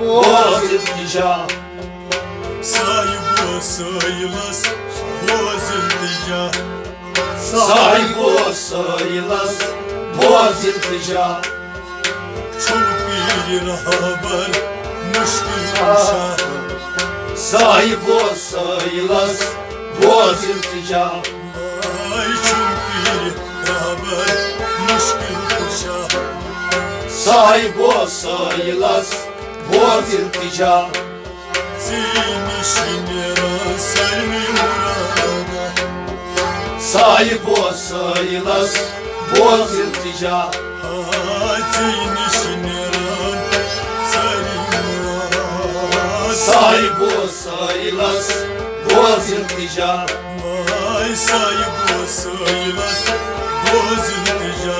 boz iltica. Sahip o sayılas boz iltica. Sahip o sayılas boz iltica. Çok bir haber müşkül kuşa. Sahip o sayılas boz iltica. Ay çok bir haber müşkül kuşa. Sahip o sayılas boz iltica. Zeyni şinera sermi murada. Sahip o sayılas boz iltica. Zeyni şinera sermi murada. Sahip o sayılas boz iltica. Ay sahip o sayılas boz iltica.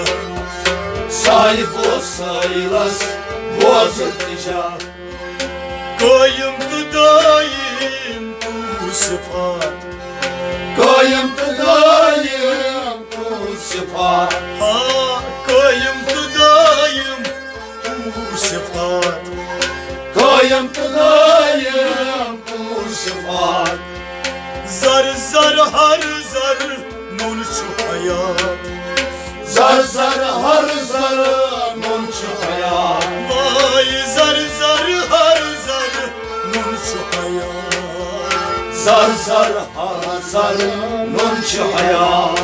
Sahip o sayılas boz iltica. Kayım daim bu sıfat. Kayım tıdayım bu sıfat. Kayım daim bu sıfat. Kayım tıdayım bu sıfat. Zar zar har zar nun şu hayat. Zar zar har zar nun şu hayat. Vay zar zar har zar nun şu hayat. Zar zar har zar nun şu hayat.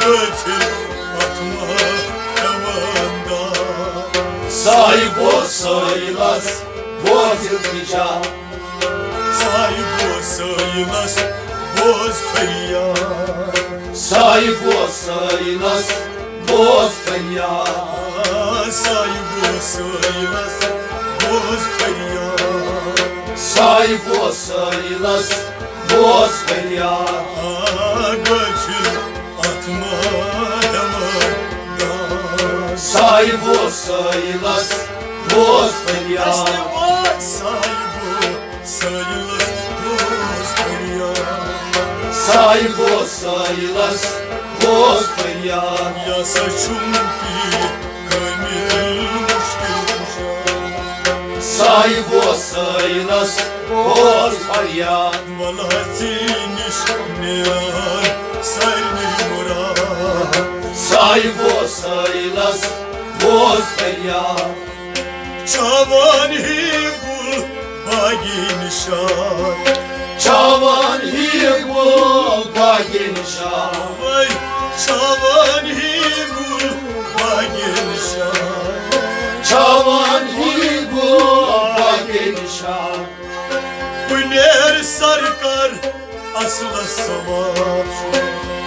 Götür atma yamanda. Sahip o sayılas boz iltica. Sahip o sayılas boz feryat. Sahip o sayılas boz feryat. Sahip o sayılas boz feryat. Sahip o sayılas boz feryat. Götür atma yamanda. Sahip o sayılas boz feryat. İşte o sahip o sayılas boz feryat. Sahip o sayılas boz feryat. Yasa çumpi kaymilmiş kuşa. Sahip o sayılas boz feryat. Malaziniş neyan sarni murat. Sahip o sayılas boz feryat. Çavan hibul bagin şat. Çavan hibul bagin şah. Vay çavan hibul bagin şat. Çavan hibul bagin şah. Güner sarkar asla savaş.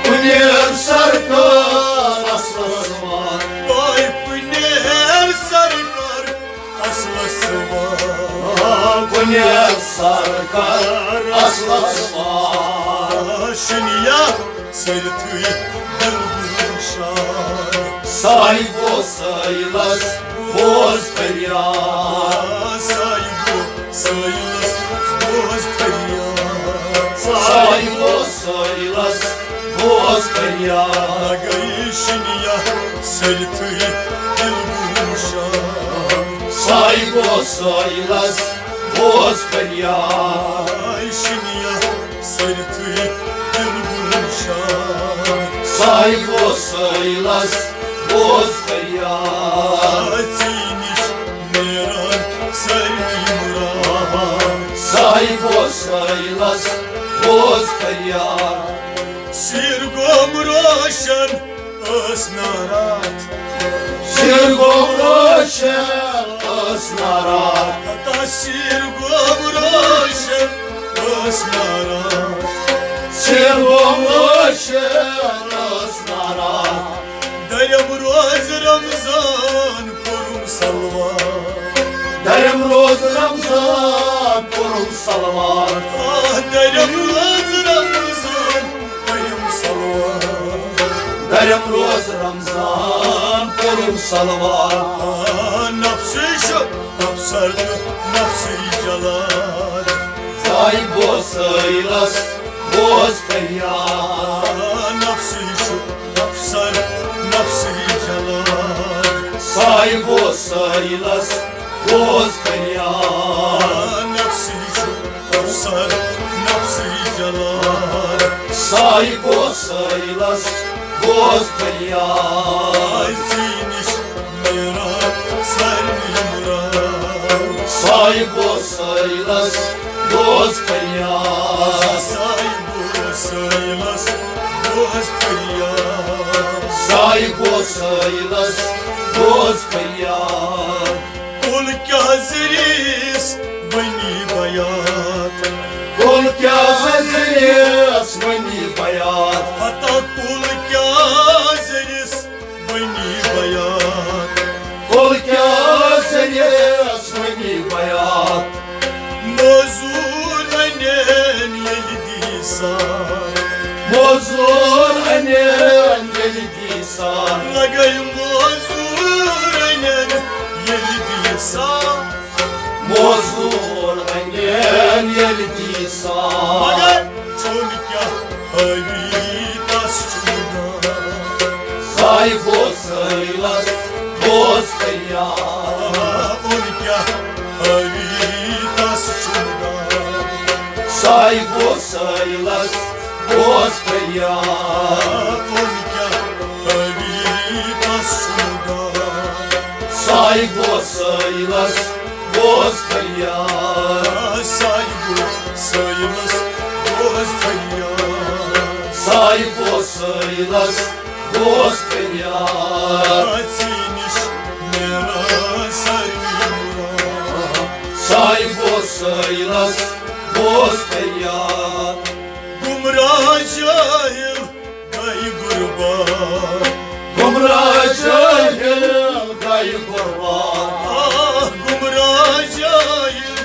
Güner sarkar aslasın var. Vay güner sarkar asla savaş. Güner sarkar aslasın var. Şinya sertüy dılgışar. Sahip o sayılas boz feryat. Sahip o sayılas boz feryat. Sahip o sayılas boz feryat. Agayı şinya sertüy dılgışar. Sahip o sayılas boz feryat. Şinya sertüy dılgışar. Sahip o sayılas boz feryat. Atiniş meran sermi murat. Sahip o sayılas boz feryat. Sirgom roşan asnarat. Sirgom roşen asnarat. Hatta sirgom roşan asnarat. Sirgom roşen asnarat. Daryam roz Ramzan korum salvat. Derim roz Ramzan kurum salvat. Daryam roz Ramzan korum salvat. Derim roz Ramzan kurum salvat. Nafsı şu nafsardı nafsı jalal. Sahip o sayılas boz feryat. Nafsı şu nafsar nafsı jalal. Sahip o sayılas boz feryat. Sayko saylas Господя. Зиниш мера сарни мурад. Sayko saylas Господя. Сайбу сайлас Господя. Sayko saylas Господя. Кул кязрис бани баят. Кул кязрис бани баят. Хата кул кязрис бани баят. Кул кязрис бани баят. Мозур анен елдисан. Mozur anen geldisan. Lagay mozur anен елдисан. Mozur anen geldisan. Magar çolika havitas çuda. Sayko saylas Господя. Olika havitas çuda. Sayko saylas Господя. Olika havitas çuda. Sayko saylas Господя. Saygı sayılmaz Господя. Sayko saylas Господя. Atiniş nera sarmura. Sayko saylas Господя. Gumrah cahil kay gurba. Gumrah cahil kay kurban. Ah gumrah cahil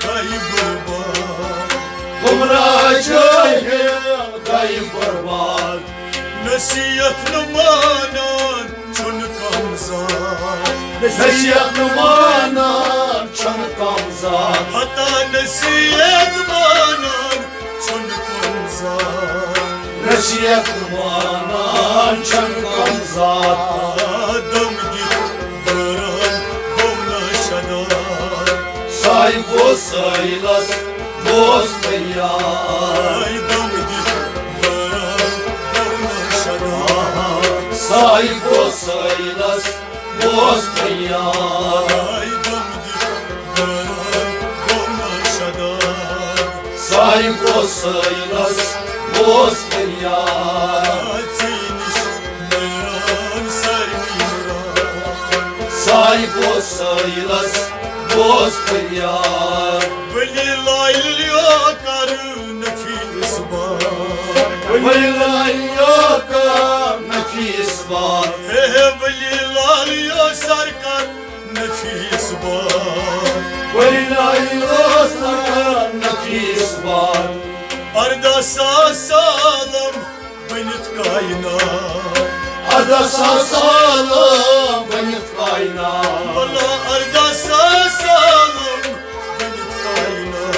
kay gurba. Gumrah cahil kay kurban. Nasihat numanan çun kamzan. Nasihat numanan çan kamzan. Hatta nasihat numanan çun kamzan. Nasihat numanan çan kamzan. Adam git baran bovna şadan. Sayko saylas Господя. Adam git baran bovna şadan. Sayko saylas Господя. Adam git baran bovna şadan. Sayko saylas Господя. Atiniş meran sarmira. Sayko saylas Господя. Velilayl yakar nefis var. Velilah yakar nefis var. Velilayl yasarkar nefis var. Velilah yakar nefis var. Arda sağ sağlam benit kaynar. Adasa sağlam benit kaynar. Valla arda sağ sağlam benit kaynar.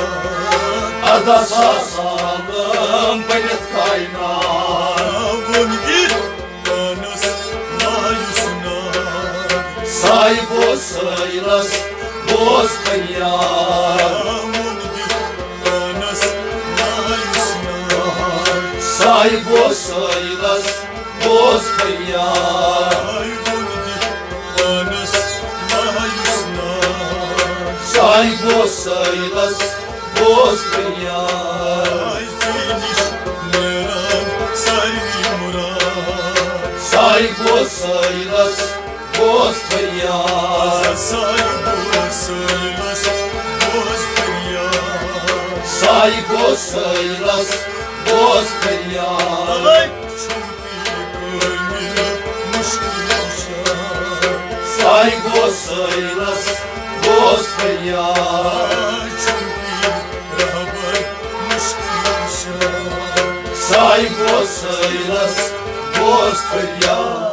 Adasa sağlam benit kaynar. Vun git banas mayusna. Sayko saylas Господя. Vun git banas mayusna. Sayko saylas Господя. Vun git banas mayusna. Sayko saylas Господя. Ziniş meran sarvi murad. Sayko saylas Господя. Saygı saylas Господя. Sayko saylas Господя. Alay çulki gönlü muşkuşa. Sayko saylas Господя. Çulki rahbar muşkuşa. Sayko saylas Господя.